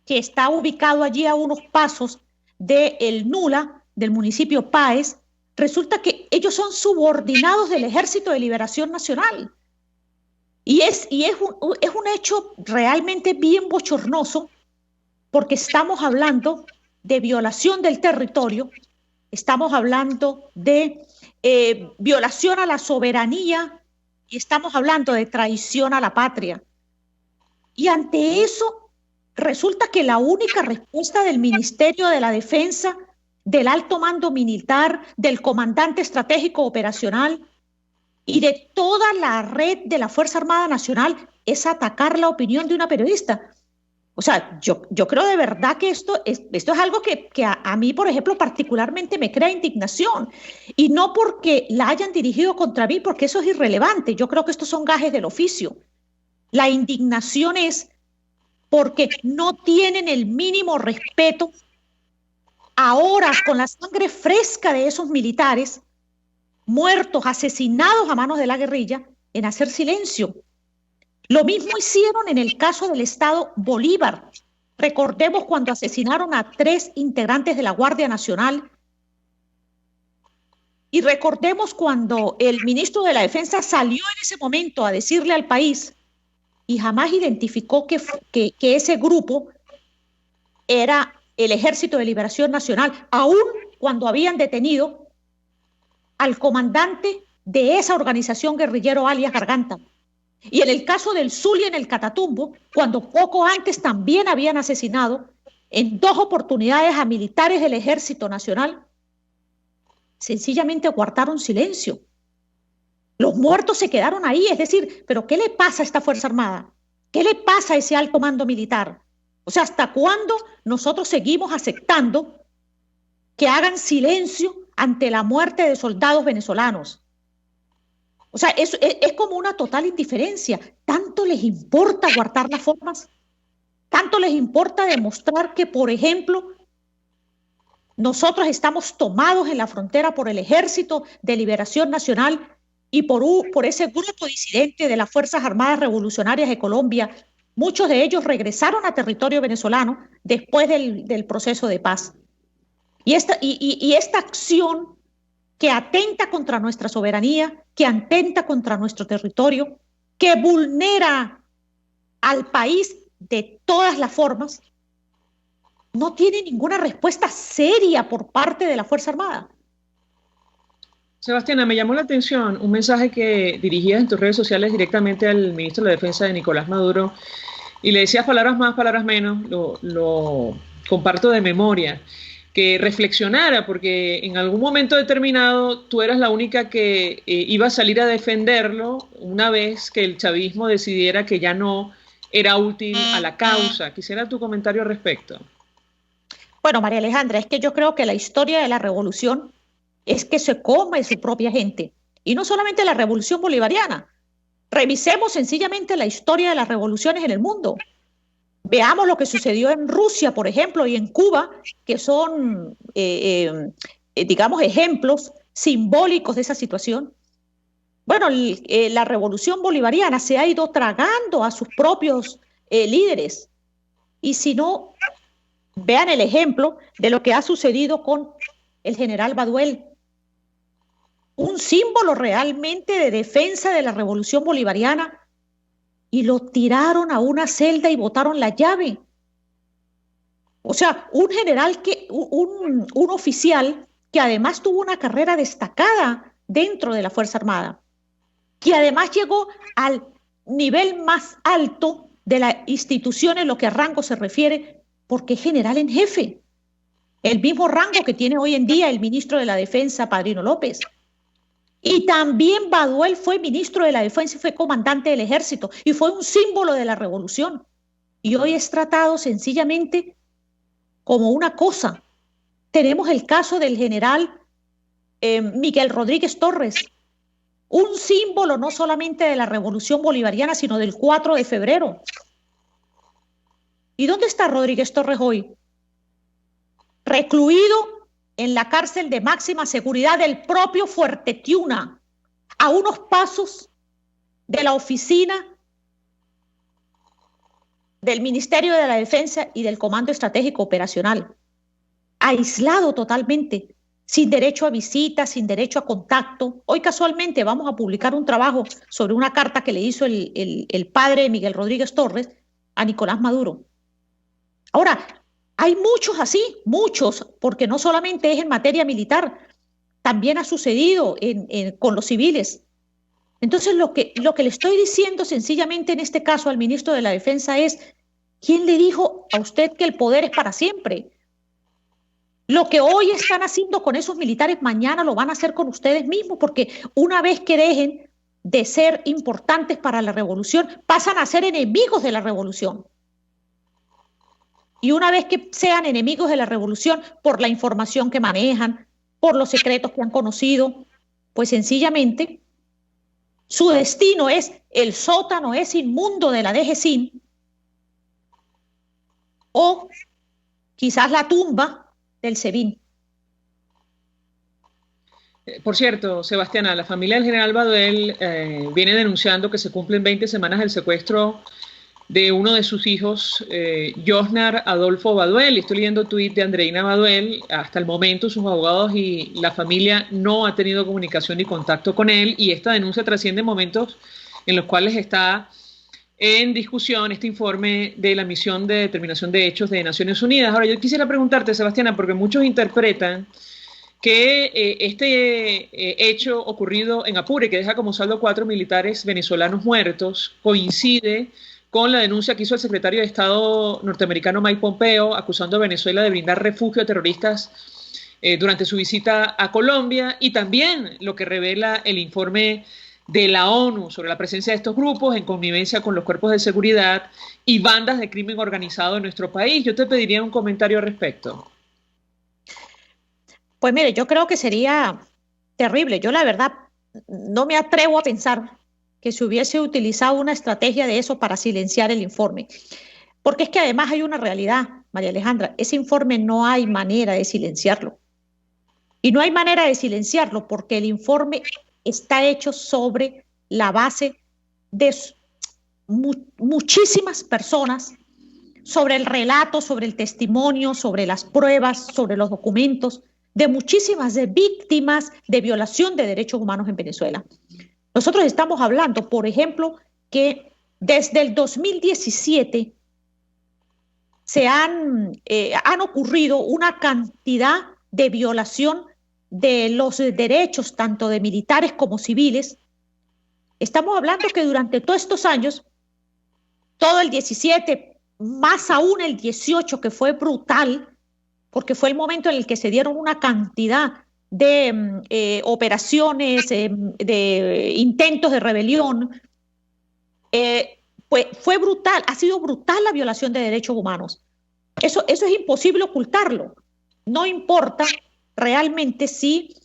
que está ubicado allí a unos pasos de El Nula, del municipio Páez, resulta que ellos son subordinados del Ejército de Liberación Nacional. Y es un hecho realmente bien bochornoso, porque estamos hablando de violación del territorio, estamos hablando de violación a la soberanía y estamos hablando de traición a la patria. Y ante eso, resulta que la única respuesta del Ministerio de la Defensa, del alto mando militar, del comandante estratégico operacional y de toda la red de la Fuerza Armada Nacional es atacar la opinión de una periodista. O sea, yo creo de verdad que esto es algo que a mí, por ejemplo, particularmente me crea indignación. Y no porque la hayan dirigido contra mí, porque eso es irrelevante. Yo creo que estos son gajes del oficio. La indignación es porque no tienen el mínimo respeto ahora, con la sangre fresca de esos militares muertos, asesinados a manos de la guerrilla, en hacer silencio. Lo mismo hicieron en el caso del Estado Bolívar. Recordemos cuando asesinaron a 3 integrantes de la Guardia Nacional. Y recordemos cuando el ministro de la Defensa salió en ese momento a decirle al país y jamás identificó que ese grupo era el Ejército de Liberación Nacional, aún cuando habían detenido al comandante de esa organización guerrillero, alias Garganta. Y en el caso del Zulia, en el Catatumbo, cuando poco antes también habían asesinado en 2 oportunidades a militares del Ejército Nacional, sencillamente guardaron silencio. Los muertos se quedaron ahí, es decir, ¿pero qué le pasa a esta Fuerza Armada? ¿Qué le pasa a ese alto mando militar? O sea, ¿hasta cuándo nosotros seguimos aceptando que hagan silencio ante la muerte de soldados venezolanos. O sea, es como una total indiferencia. ¿Tanto les importa guardar las formas? ¿Tanto les importa demostrar que, por ejemplo, nosotros estamos tomados en la frontera por el Ejército de Liberación Nacional y por ese grupo disidente de las Fuerzas Armadas Revolucionarias de Colombia? Muchos de ellos regresaron a territorio venezolano después del proceso de paz. Y esta acción que atenta contra nuestra soberanía, que atenta contra nuestro territorio, que vulnera al país de todas las formas, no tiene ninguna respuesta seria por parte de la Fuerza Armada. Sebastiana, me llamó la atención un mensaje que dirigías en tus redes sociales directamente al ministro de la Defensa de Nicolás Maduro y le decías palabras más, palabras menos, lo comparto de memoria, que reflexionara, porque en algún momento determinado tú eras la única que iba a salir a defenderlo una vez que el chavismo decidiera que ya no era útil a la causa. Quisiera tu comentario al respecto. Bueno, María Alejandra, es que yo creo que la historia de la revolución es que se come su propia gente. Y no solamente la revolución bolivariana. Revisemos sencillamente la historia de las revoluciones en el mundo. Veamos lo que sucedió en Rusia, por ejemplo, y en Cuba, que son, digamos, ejemplos simbólicos de esa situación. Bueno, la revolución bolivariana se ha ido tragando a sus propios líderes. Y si no, vean el ejemplo de lo que ha sucedido con el general Baduel, un símbolo realmente de defensa de la revolución bolivariana, y lo tiraron a una celda y botaron la llave. O sea, un general, un oficial que además tuvo una carrera destacada dentro de la Fuerza Armada, que además llegó al nivel más alto de la institución en lo que a rango se refiere, porque es general en jefe, el mismo rango que tiene hoy en día el ministro de la Defensa, Padrino López. Y también Baduel fue ministro de la Defensa y fue comandante del Ejército y fue un símbolo de la revolución. Y hoy es tratado sencillamente como una cosa. Tenemos el caso del general Miguel Rodríguez Torres, un símbolo no solamente de la revolución bolivariana, sino del 4 de febrero. ¿Y dónde está Rodríguez Torres hoy? Recluido en la cárcel de máxima seguridad del propio Fuerte Tiuna, a unos pasos de la oficina del Ministerio de la Defensa y del Comando Estratégico Operacional, aislado totalmente, sin derecho a visita, sin derecho a contacto. Hoy casualmente vamos a publicar un trabajo sobre una carta que le hizo el padre de Miguel Rodríguez Torres a Nicolás Maduro. Ahora, hay muchos así, muchos, porque no solamente es en materia militar, también ha sucedido con los civiles. Entonces, lo que le estoy diciendo sencillamente en este caso al ministro de la Defensa es, ¿quién le dijo a usted que el poder es para siempre? Lo que hoy están haciendo con esos militares, mañana lo van a hacer con ustedes mismos, porque una vez que dejen de ser importantes para la revolución, pasan a ser enemigos de la revolución. Y una vez que sean enemigos de la revolución por la información que manejan, por los secretos que han conocido, pues sencillamente su destino es el sótano, es inmundo de la DGCIN, o quizás la tumba del SEBIN. Por cierto, Sebastiana, la familia del general Baduel viene denunciando que se cumplen 20 semanas del secuestro de uno de sus hijos, Josnar Adolfo Baduel. Estoy leyendo tuit de Andreina Baduel. Hasta el momento sus abogados y la familia no han tenido comunicación ni contacto con él, y esta denuncia trasciende momentos en los cuales está en discusión este informe de la Misión de Determinación de Hechos de Naciones Unidas. Ahora, yo quisiera preguntarte, Sebastiana, porque muchos interpretan que este hecho ocurrido en Apure, que deja como saldo 4 militares venezolanos muertos, coincide con la denuncia que hizo el secretario de Estado norteamericano Mike Pompeo, acusando a Venezuela de brindar refugio a terroristas durante su visita a Colombia, y también lo que revela el informe de la ONU sobre la presencia de estos grupos en connivencia con los cuerpos de seguridad y bandas de crimen organizado en nuestro país. Yo te pediría un comentario al respecto. Pues mire, yo creo que sería terrible. Yo la verdad no me atrevo a pensar que se hubiese utilizado una estrategia de eso para silenciar el informe. Porque es que además hay una realidad, María Alejandra. Ese informe no hay manera de silenciarlo. Y no hay manera de silenciarlo porque el informe está hecho sobre la base de muchísimas personas, sobre el relato, sobre el testimonio, sobre las pruebas, sobre los documentos, de muchísimas víctimas de violación de derechos humanos en Venezuela. Nosotros estamos hablando, por ejemplo, que desde el 2017 han ocurrido una cantidad de violación de los derechos tanto de militares como civiles. Estamos hablando que durante todos estos años, todo el 17, más aún el 18, que fue brutal, porque fue el momento en el que se dieron una cantidad de operaciones, de intentos de rebelión, pues fue brutal, ha sido brutal la violación de derechos humanos. Eso es imposible ocultarlo. No importa realmente si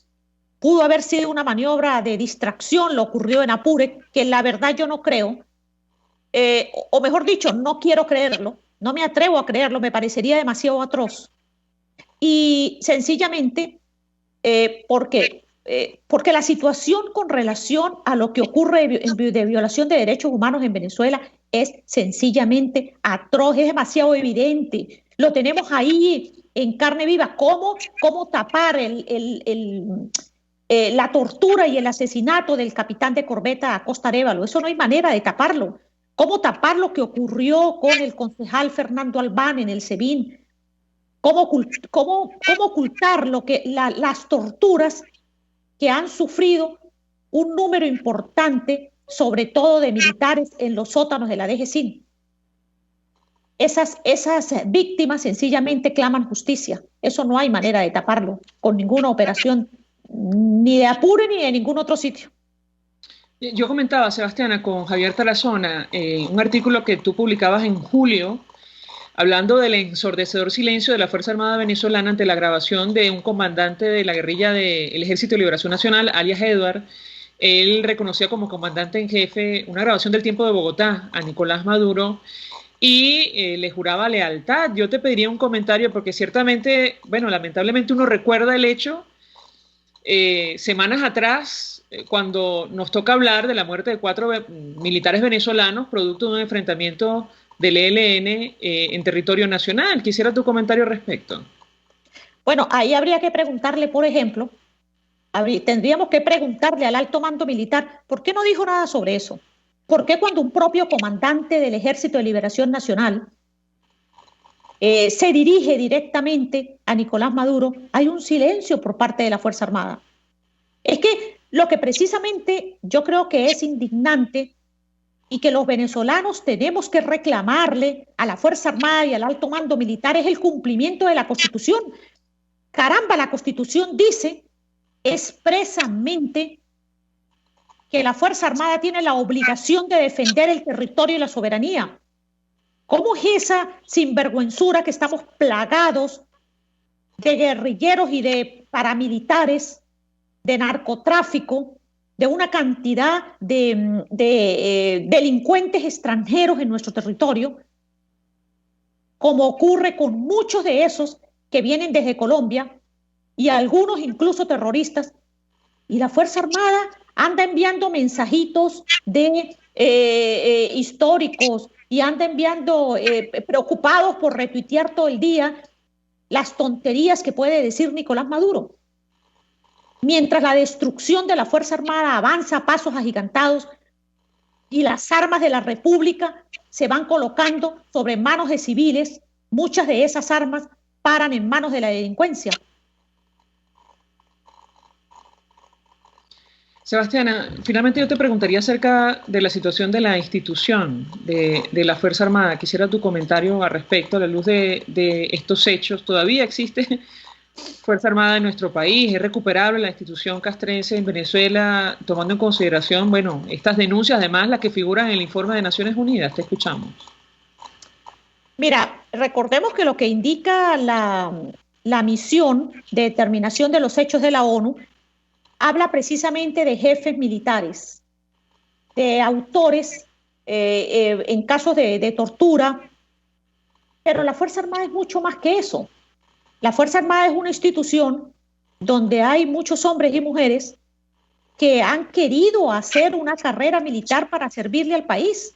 pudo haber sido una maniobra de distracción, lo ocurrió en Apure, que la verdad yo no creo, o mejor dicho, no quiero creerlo, no me atrevo a creerlo, me parecería demasiado atroz. Y sencillamente porque la situación con relación a lo que ocurre de violación de derechos humanos en Venezuela es sencillamente atroz, es demasiado evidente. Lo tenemos ahí en carne viva. ¿Cómo tapar la tortura y el asesinato del capitán de corbeta Acosta Arévalo? Eso no hay manera de taparlo. ¿Cómo tapar lo que ocurrió con el concejal Fernando Albán en el SEBIN? ¿Cómo ocultar las torturas que han sufrido un número importante, sobre todo de militares, en los sótanos de la DGCIN? Esas víctimas sencillamente claman justicia. Eso no hay manera de taparlo con ninguna operación, ni de Apure ni de ningún otro sitio. Yo comentaba, Sebastiana, con Javier Tarazona, un artículo que tú publicabas en julio, hablando del ensordecedor silencio de la Fuerza Armada venezolana ante la grabación de un comandante de la guerrilla del Ejército de Liberación Nacional, alias Edward. Él reconocía como comandante en jefe una grabación del tiempo de Bogotá a Nicolás Maduro y le juraba lealtad. Yo te pediría un comentario porque ciertamente, bueno, lamentablemente uno recuerda el hecho semanas atrás cuando nos toca hablar de la muerte de 4 militares venezolanos producto de un enfrentamiento del ELN en territorio nacional. Quisiera tu comentario al respecto. Bueno, ahí habría que preguntarle, por ejemplo, tendríamos que preguntarle al alto mando militar, ¿por qué no dijo nada sobre eso? ¿Por qué cuando un propio comandante del Ejército de Liberación Nacional se dirige directamente a Nicolás Maduro, hay un silencio por parte de la Fuerza Armada? Es que lo que precisamente yo creo que es indignante y que los venezolanos tenemos que reclamarle a la Fuerza Armada y al alto mando militar es el cumplimiento de la Constitución. Caramba, la Constitución dice expresamente que la Fuerza Armada tiene la obligación de defender el territorio y la soberanía. ¿Cómo es esa sinvergüenzura que estamos plagados de guerrilleros y de paramilitares, de narcotráfico, de una cantidad de delincuentes extranjeros en nuestro territorio, como ocurre con muchos de esos que vienen desde Colombia y algunos incluso terroristas? Y la Fuerza Armada anda enviando mensajitos históricos y anda enviando preocupados por retuitear todo el día las tonterías que puede decir Nicolás Maduro. Mientras la destrucción de la Fuerza Armada avanza a pasos agigantados y las armas de la República se van colocando sobre manos de civiles, muchas de esas armas paran en manos de la delincuencia. Sebastiana, finalmente yo te preguntaría acerca de la situación de la institución de la Fuerza Armada. Quisiera tu comentario al respecto a la luz de estos hechos. ¿Todavía existe Fuerza Armada en nuestro país? ¿Es recuperable la institución castrense en Venezuela, tomando en consideración, bueno, estas denuncias, además las que figuran en el informe de Naciones Unidas? Te escuchamos. Mira, recordemos que lo que indica la misión de determinación de los hechos de la ONU habla precisamente de jefes militares, de autores en casos de tortura, pero la Fuerza Armada es mucho más que eso. La Fuerza Armada es una institución donde hay muchos hombres y mujeres que han querido hacer una carrera militar para servirle al país.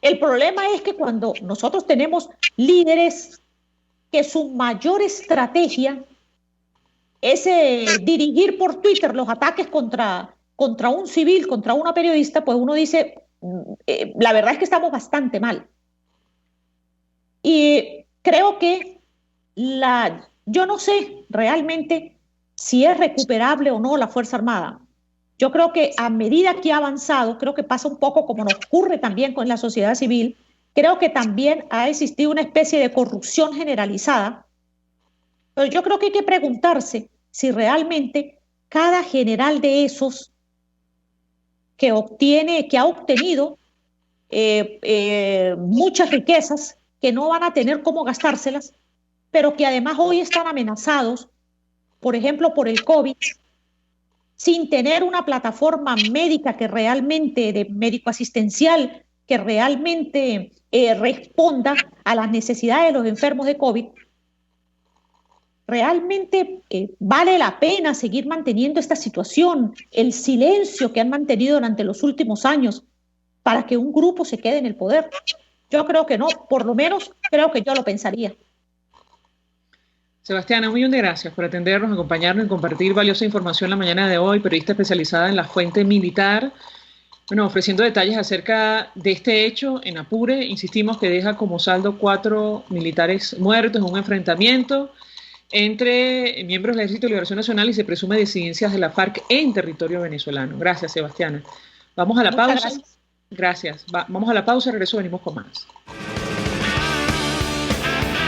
El problema es que cuando nosotros tenemos líderes que su mayor estrategia es dirigir por Twitter los ataques contra un civil, contra una periodista, pues uno dice, la verdad es que estamos bastante mal. Y creo que yo no sé realmente si es recuperable o no la Fuerza Armada. Yo creo que a medida que ha avanzado, creo que pasa un poco como nos ocurre también con la sociedad civil, creo que también ha existido una especie de corrupción generalizada, pero yo creo que hay que preguntarse si realmente cada general de esos que ha obtenido muchas riquezas que no van a tener cómo gastárselas, pero que además hoy están amenazados, por ejemplo, por el COVID, sin tener una plataforma médica que realmente, de médico-asistencial, que realmente responda a las necesidades de los enfermos de COVID, realmente vale la pena seguir manteniendo esta situación, el silencio que han mantenido durante los últimos años para que un grupo se quede en el poder. Yo creo que no, por lo menos creo que yo lo pensaría. Sebastiana, un millón de gracias por atendernos, acompañarnos y compartir valiosa información la mañana de hoy, periodista especializada en la fuente militar, bueno, ofreciendo detalles acerca de este hecho en Apure. Insistimos que deja como saldo 4 militares muertos en un enfrentamiento entre miembros del Ejército de Liberación Nacional y se presume disidencias de la FARC en territorio venezolano. Gracias, Sebastiana. Vamos a la pausa. Gracias. Vamos a la pausa, regreso, venimos con más.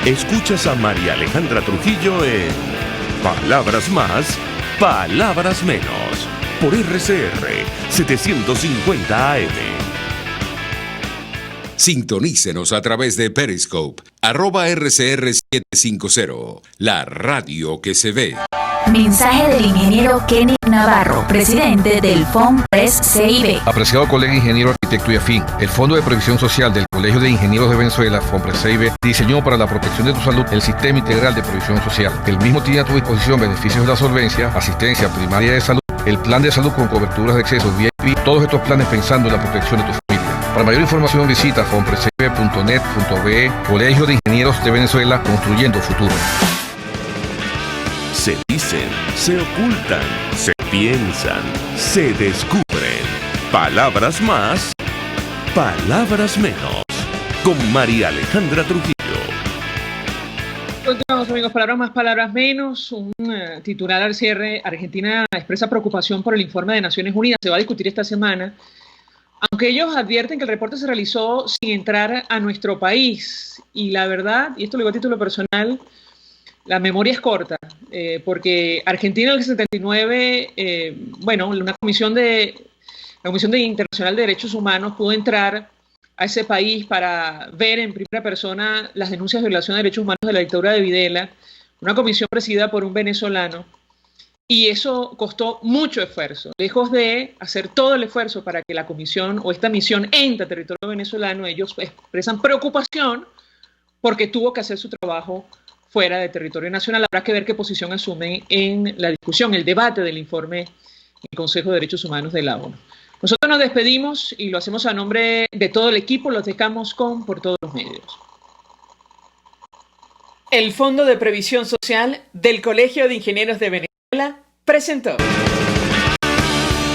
Escuchas a María Alejandra Trujillo en Palabras Más, Palabras Menos, por RCR 750 AM. Sintonícenos a través de Periscope, @RCR750, la radio que se ve. Mensaje del ingeniero Kenny Navarro, presidente del FOMPRES CIB. Apreciado colega ingeniero, arquitecto y afín, el Fondo de Previsión Social del Colegio de Ingenieros de Venezuela, FOMPRES CIB, diseñó para la protección de tu salud el Sistema Integral de Previsión Social. El mismo tiene a tu disposición beneficios de la solvencia, asistencia primaria de salud, el plan de salud con coberturas de acceso VIP, todos estos planes pensando en la protección de tu familia. Para mayor información visita fomprescibe.net.be, Colegio de Ingenieros de Venezuela, construyendo futuro. Se dicen, se ocultan, se piensan, se descubren. Palabras más, palabras menos. Con María Alejandra Trujillo. Continuamos, amigos. Palabras más, palabras menos. Un titular al cierre. Argentina expresa preocupación por el informe de Naciones Unidas. Se va a discutir esta semana. Aunque ellos advierten que el reporte se realizó sin entrar a nuestro país. Y la verdad, y esto lo digo a título personal, la memoria es corta, porque Argentina en el 79, la Comisión Internacional de Derechos Humanos pudo entrar a ese país para ver en primera persona las denuncias de violación de derechos humanos de la dictadura de Videla, una comisión presidida por un venezolano, y eso costó mucho esfuerzo. Lejos de hacer todo el esfuerzo para que la comisión o esta misión entre a territorio venezolano, ellos expresan preocupación porque tuvo que hacer su trabajo fuera de territorio nacional. Habrá que ver qué posición asumen en la discusión, el debate del informe del Consejo de Derechos Humanos de la ONU. Nosotros nos despedimos y lo hacemos a nombre de todo el equipo, los dejamos con Por Todos los Medios. El Fondo de Previsión Social del Colegio de Ingenieros de Venezuela presentó.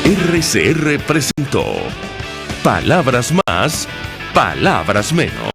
RCR presentó Palabras más, palabras menos.